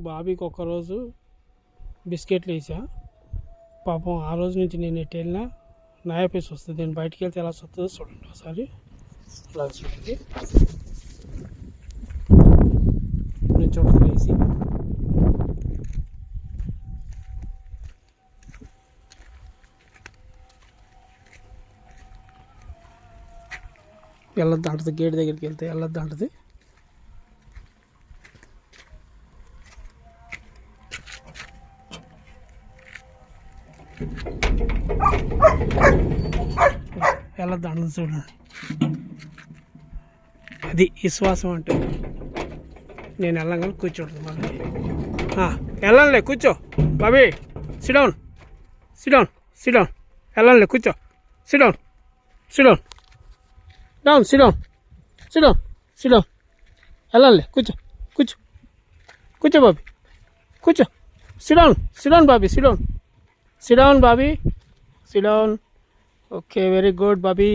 బాబీకి ఒక్కరోజు బిస్కెట్లు వేసా. పాపం ఆ రోజు నుంచి నేను ఎటు వెళ్ళినా నయా పీస్ వస్తుంది. నేను బయటికి వెళ్తే ఎలా వస్తుందో చూడండి ఒకసారి. ఇలా చూడండి, నేను చూడండి వేసి వెళ్ళొద్దు అంటది. గేట్ దగ్గరికి వెళ్తే వెళ్ళొద్దు అంటది. వెళ్ళొద్దు అంటది చూడండి. అది విశ్వాసం అంటే. నేను వెళ్ళగానే కూర్చోండి. మళ్ళీ వెళ్ళానులే, కూర్చో బాబీ. Sit down sit down sit down. వెళ్ళానులే, కూర్చో. Sit down sit down down sit down sit down sit down. వెళ్ళానులే, కూర్చో కూర్చో కూర్చో బాబీ, కూర్చో. Sit down sit down Bobby, sit down sit down Bobby, sit down. Okay, very good Bobby.